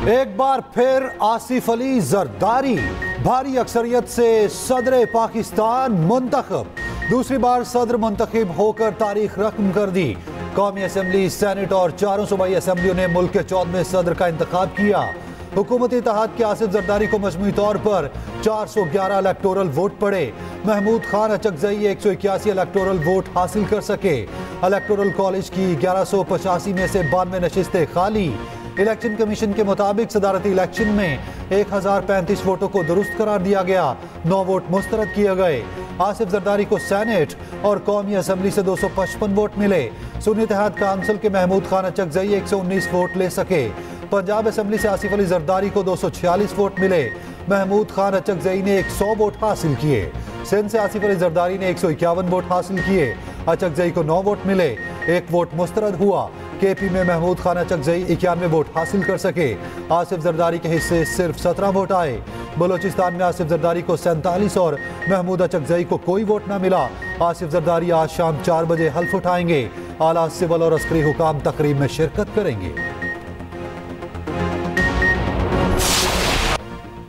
एक बार फिर आसिफ अली जरदारी भारी अक्सरियत से सदर पाकिस्तान मुंतखब। दूसरी बार सदर मुंतखब होकर तारीख रकम कर दी। कौमी असम्बली, सेनेट और चारों सूबाई असम्बलियों ने मुल्क के 14वें सदर का इंतखाब किया। हुकूमती इत्तेहाद के आसिफ जरदारी को मजमूई तौर पर 411 इलेक्टोरल वोट पड़े। महमूद खान अचकजई 181 इलेक्टोरल वोट हासिल कर सके। इलेक्टोरल कॉलेज की 1185 में से 92 नशिस्तें खाली। इलेक्शन कमीशन के मुताबिक सदारती इलेक्शन में 1035 वोटों को दुरुस्त करार दिया गया, 9 वोट मुस्तरद किए गए। आसिफ जरदारी को सेनेट और कौमी असम्बली से 255 वोट मिले। सुन्नी इत्तेहाद काउंसिल के महमूद खान अचकजई 119 वोट ले सके। पंजाब असम्बली से आसिफ अली जरदारी को 246 वोट मिले। महमूद खान अचकजई ने 100 वोट हासिल किए। सिंध से आसिफ अली जरदारी ने 151 वोट हासिल किए। अचकजई को 9 वोट मिले, 1 वोट मुस्तरद हुआ। केपी में महमूद खान अचकजई 91 वोट हासिल कर सके। आसिफ जरदारी के हिस्से सिर्फ 17 वोट आए। बलोचिस्तान में आसिफ जरदारी को 47 और महमूद अचकजई को कोई वोट न मिला। आसिफ जरदारी आज शाम 4 बजे हल्फ उठाएंगे। आला सिविल और अस्करी हुकाम तकरीब में शिरकत करेंगे।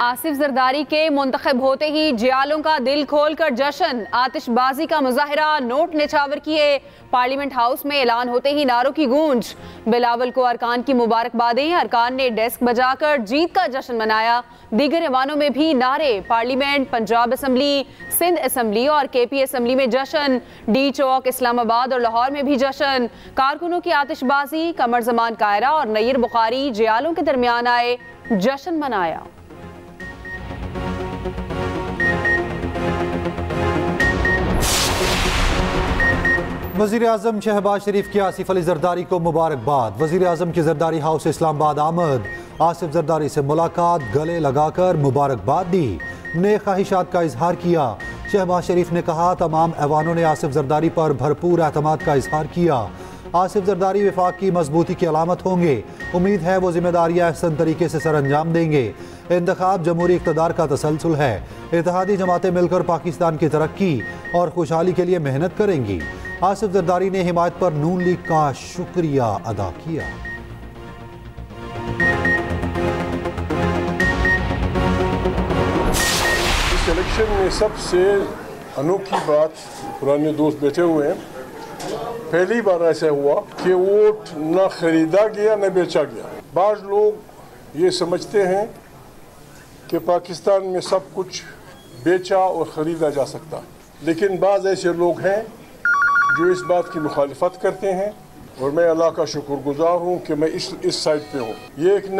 आसिफ जरदारी के मुंतखब होते ही जियालों का दिल खोलकर जश्न, आतिशबाजी का मुजाहरा, नोट निछावर किए। पार्लियामेंट हाउस में ऐलान होते ही नारों की गूंज। बिलावल को अरकान की मुबारकबादी, अरकान ने डेस्क बजाकर जीत का जश्न मनाया। दीगर ऐवानों में भी नारे। Parliament, Punjab assembly, Sindh assembly और केपी असम्बली में जश्न। डी चौक, इस्लामाबाद और लाहौर में भी जश्न। कारकुनों की आतिशबाजी, कमर जमान कायरा और नय्यर बुखारी जियालों के दरमियान आए, जश्न मनाया। वज़ीर आज़म शहबाज शरीफ की आसिफ अली जरदारी को मुबारकबाद। वज़ीर आज़म की जरदारी हाउस इस्लामाबाद आमद। आसिफ जरदारी से मुलाकात, गले लगाकर मुबारकबाद दी, नेक ख्वाहिशात का इजहार किया। शहबाज शरीफ ने कहा तमाम ऐवानों ने आसिफ जरदारी पर भरपूर एतमाद का इजहार किया। आसिफ जरदारी विफाक की मजबूती की अलामत होंगे। उम्मीद है वो जिम्मेदारियाँ अहसन तरीके से सर अंजाम देंगे। इंतखाब जमहूरी इक़्तिदार का तसलसल है। इत्तेहादी जमातें मिलकर पाकिस्तान की तरक्की और खुशहाली के लिए मेहनत करेंगी। आसिफ जरदारी ने हिमायत पर नून लीग का शुक्रिया अदा किया। इस इलेक्शन में सबसे अनोखी बात, पुराने दोस्त बैठे हुए हैं, पहली बार ऐसा हुआ कि वोट न खरीदा गया न बेचा गया। बाज़ लोग ये समझते हैं कि पाकिस्तान में सब कुछ बेचा और ख़रीदा जा सकता है, लेकिन बाज़ ऐसे लोग हैं जो इस बात की मुखालिफत करते हैं और मैं अल्लाह का शुक्रगुजार हूँ कि मैं इस साइड पे हूँ। ये एक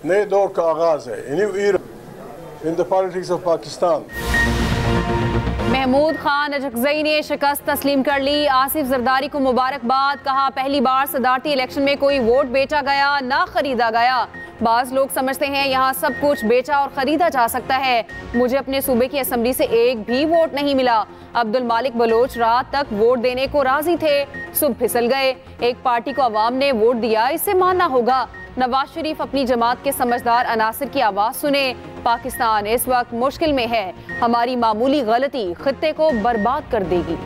नए दौर का आगाज़ है, new era in the politics of Pakistan. Mahmood Khan Achakzai ने शिकस्त तस्लीम कर ली। आसिफ जरदारी को मुबारकबाद। कहा पहली बार सदारती इलेक्शन में कोई वोट बेचा गया ना खरीदा गया। बाज़ लोग समझते हैं यहाँ सब कुछ बेचा और ख़रीदा जा सकता है। मुझे अपने सूबे की असम्बली से एक भी वोट नहीं मिला। अब्दुल मालिक बलोच रात तक वोट देने को राजी थे, सुबह फिसल गए। एक पार्टी को अवाम ने वोट दिया, इसे मानना होगा। नवाज शरीफ अपनी जमात के समझदार अनासिर की आवाज़ सुने। पाकिस्तान इस वक्त मुश्किल में है। हमारी मामूली गलती खित्ते को बर्बाद कर देगी।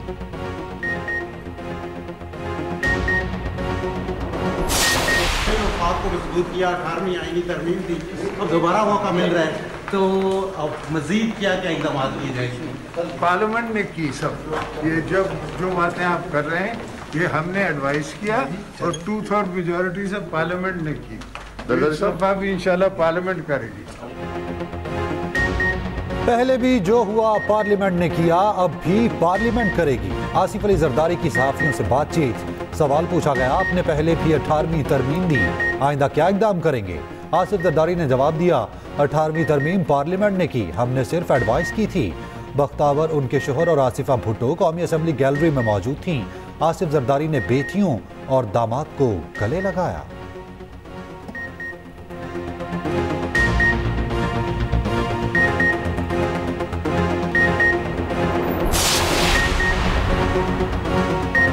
को मजबूत किया, 18वीं आईनी तरमीम दी, अब दोबारा मौका मिल रहा है तो अब मजीद क्या क्या इक़दाम किए जाएंगे? पार्लियामेंट ने की सब ये जो बातें आप कर रहे हैं ये हमने एडवाइस किया और 2/3 मेजॉरिटी से पार्लियामेंट ने की। इस दफा भी इंशाल्लाह पार्लियामेंट करेगी। पहले भी जो हुआ पार्लियामेंट ने किया, अब भी पार्लियामेंट करेगी। आसिफ अली जरदारी की सहाफ़ियों से बातचीत। सवाल पूछा गया, आपने पहले भी 18वीं तरमीम दी, आइंदा क्या इक़दाम करेंगे? आसिफ जरदारी ने जवाब दिया, 18वीं तरमीम पार्लियामेंट ने की, हमने सिर्फ एडवाइस की थी। बख्तावर, उनके शोहर और आसिफा भुट्टो कौमी असम्बली गैलरी में मौजूद थीं। आसिफ जरदारी ने बेटियों और दामाद को गले लगाया।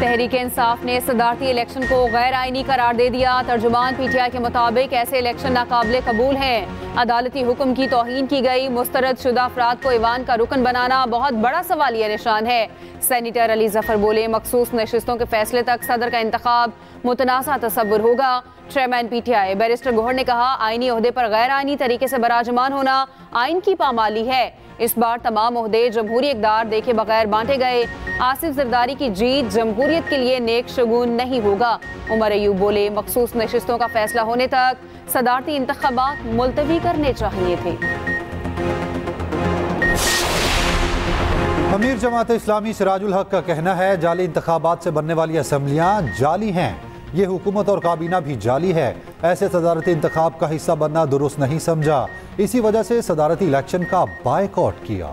तहरीक इंसाफ ने सदारती इलेक्शन को गैर आईनी करार दे दिया। तर्जुमान पीटीआई के मुताबिक ऐसे इलेक्शन नाकाबिले कबूल हैं। अदालती हुक्म की तौहीन की गई। मुस्तरद शुदा अफराद को ईवान का रुकन बनाना बहुत बड़ा सवालिया निशान है। सेनेटर अली जफर बोले, मखसूस नशिस्तों के फैसले तक सदर का इंतखाब मुतनाज़ा तसव्वुर होगा। चेयरमैन PTI बैरिस्टर गोहर ने कहा, आईनी ओहदे पर गैर आईनी तरीके से बराजमान होना आइन की पामाली है। इस बार तमाम ओहदे जमहूरी इक़दार देखे बगैर बांटे गए। आसिफ जरदारी की जीत जमहूरियत के लिए नेक शगुन नहीं होगा। उमर अयूब बोले, मखसूस नशिस्तों का फैसला होने तक सदारती इंतखाबात मुलतवी करने चाहिए थे। अमीर जमात इस्लामी सिराजुल हक का कहना है, जाली इंतखाबात से बनने वाली असम्बलियाँ जाली हैं। ये हुकूमत और काबीना भी जाली है। ऐसे सदारती इंतखाब का हिस्सा बनना दुरुस्त नहीं समझा। इसी वजह से सदारती इलेक्शन का बायकॉट किया।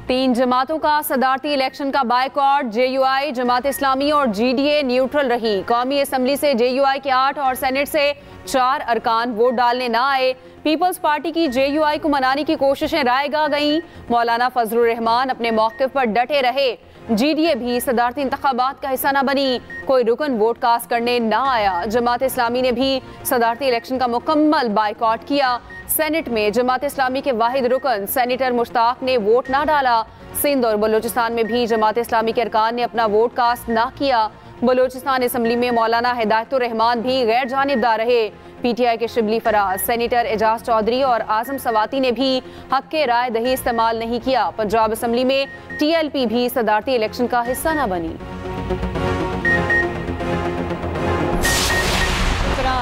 तीन जमातों का सदारती इलेक्शन का बायकॉट। JUI, जमात इस्लामी और GDA न्यूट्रल रही। कौमी असम्बली से JUI के 8 और सेनेट से 4 अरकान वोट डालने ना आए। पीपल्स पार्टी की JUI को मनाने की कोशिशें रायगा गईं। मौलाना फजलुर रहमान अपने मौक़िफ़ पर डटे रहे। GDA भी सदारती इंतखाबात का हिस्सा न बनी। कोई रुकन वोट कास्ट करने ना आया। जमात इस्लामी ने भी सदारती इलेक्शन का मुकम्मल बायकॉट किया। सेनेट में जमात इस्लामी के वाहिद रुकन सेनेटर मुश्ताक ने वोट ना डाला। सिंध और बलूचिस्तान में भी जमात इस्लामी के अरकान ने अपना वोट कास्ट ना किया। बलूचिस्तान असम्बली में मौलाना हिदायतुर रहमान भी गैर जानिबदार रहे। PTI के शिबली फराज, सेनेटर एजाज चौधरी और आजम सवाती ने भी हक के राय दही इस्तेमाल नहीं किया। पंजाब असम्बली में TLP भी सदारती इलेक्शन का हिस्सा न बनी।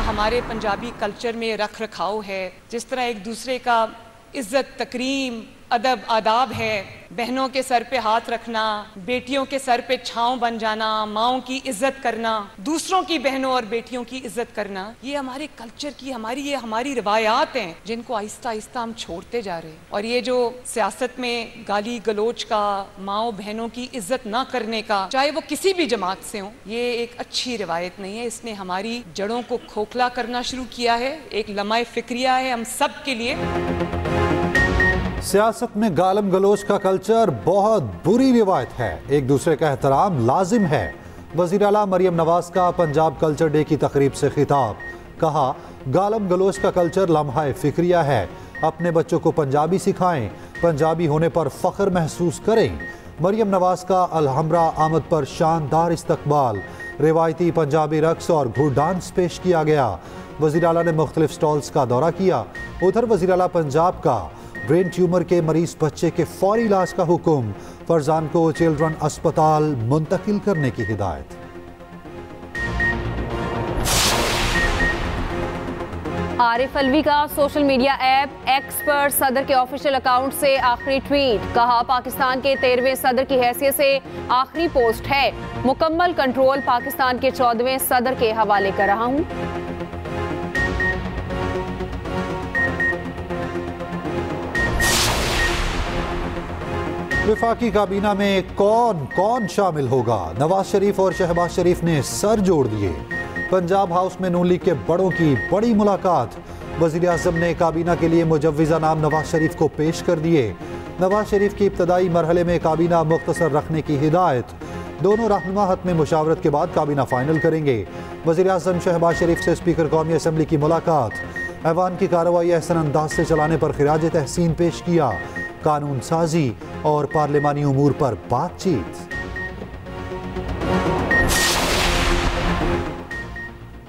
हमारे पंजाबी कल्चर में रख रखाव है, जिस तरह एक दूसरे का इज्जत तकरीम अदब आदाब है, बहनों के सर पे हाथ रखना, बेटियों के सर पे छांव बन जाना, माओं की इज्जत करना, दूसरों की बहनों और बेटियों की इज्जत करना, ये हमारे कल्चर की हमारी रिवायात हैं जिनको आहिस्ता आहिस्ता हम छोड़ते जा रहे हैं। और ये जो सियासत में गाली गलोच का, माओ बहनों की इज्जत ना करने का, चाहे वो किसी भी जमात से हो, ये एक अच्छी रिवायत नहीं है। इसने हमारी जड़ों को खोखला करना शुरू किया है। एक लम्हा फिक्रिया है हम सब के लिए। सियासत में गालम गलोच का कल्चर बहुत बुरी रिवायत है। एक दूसरे का एहतराम लाजिम है। वज़ीर आला मरियम नवाज का पंजाब कल्चर डे की तकरीब से खिताब। कहा, गालम गलोच का कल्चर लम्हा फिक्रिया है। अपने बच्चों को पंजाबी सिखाएं, पंजाबी होने पर फ़ख्र महसूस करें। मरियम नवाज का अलहम्रा आमद पर शानदार इस्तकबाल। रिवायती पंजाबी रक्स और घुड़ डांस पेश किया गया। वज़ीर आला ने मुख्तलिफ स्टॉल्स का दौरा किया। उधर वज़ीर आला पंजाब का ब्रेन ट्यूमर के मरीज बच्चे के फौरी इलाज का हुक्म। फरजान को चिल्ड्रन अस्पताल मुंतकिल करने की हिदायत। आरिफ अलवी का सोशल मीडिया ऐप X पर सदर के ऑफिशियल अकाउंट से आखिरी ट्वीट। कहा, पाकिस्तान के 13वें सदर की हैसियत से आखिरी पोस्ट है। मुकम्मल कंट्रोल पाकिस्तान के 14वें सदर के हवाले कर रहा हूँ। वफाकी काबीना में कौन कौन शामिल होगा? नवाज शरीफ और शहबाज शरीफ ने सर जोड़ दिए। पंजाब हाउस में नून लीग के बड़ों की बड़ी मुलाकात। वज़ीर आज़म ने काबीना के लिए मुजव्विज़ा नाम नवाज शरीफ को पेश कर दिए। नवाज शरीफ की इब्तदाई मरहले में काबीना मुख्तसर रखने की हिदायत। दोनों रहनुमा हत में मुशावरत के बाद काबीना फाइनल करेंगे। वज़ीर आज़म शहबाज शरीफ से स्पीकर कौमी असम्बली की मुलाकात। ऐवान की कार्रवाई एहसन अंदाज से चलाने पर खिराज तहसीन पेश किया। कानून साजी और पार्लिमानी उमूर पर बातचीत।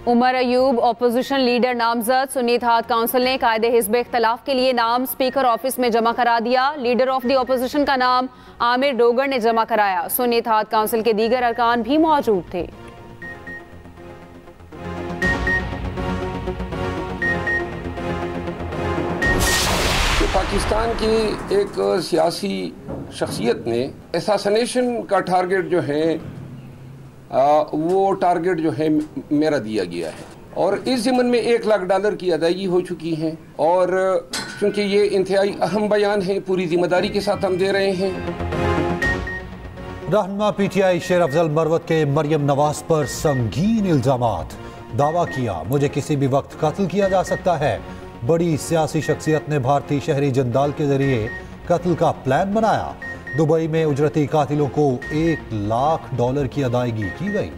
उमर अयूब अपोजिशन लीडर नामजद। सुन्नी इत्तेहाद काउंसिल ने कायदे हिज़्ब इख्तिलाफ के लिए नाम स्पीकर ऑफिस में जमा करा दिया। लीडर ऑफ द अपोजिशन का नाम आमिर डोगर ने जमा कराया। सुन्नी इत्तेहाद काउंसिल के दीगर अरकान भी मौजूद थे। पाकिस्तान की एक सियासी शख्सियत ने असैसिनेशन का टारगेट जो है वो टारगेट जो है मेरा दिया गया है और इस ज़िम्मन में $1 लाख की अदायगी हो चुकी है। और क्योंकि ये इंतहाई अहम बयान है, पूरी जिम्मेदारी के साथ हम दे रहे हैं। रहनुमा PTI शेर अफजल मरवत के मरियम नवाज पर संगीन इल्जामात। दावा किया, मुझे किसी भी वक्त कत्ल किया जा सकता है। बड़ी सियासी शख्सियत ने भारतीय शहरी जंदाल के जरिए कत्ल का प्लान बनाया। दुबई में उजरती कातिलों को $1 लाख की अदायगी की गई।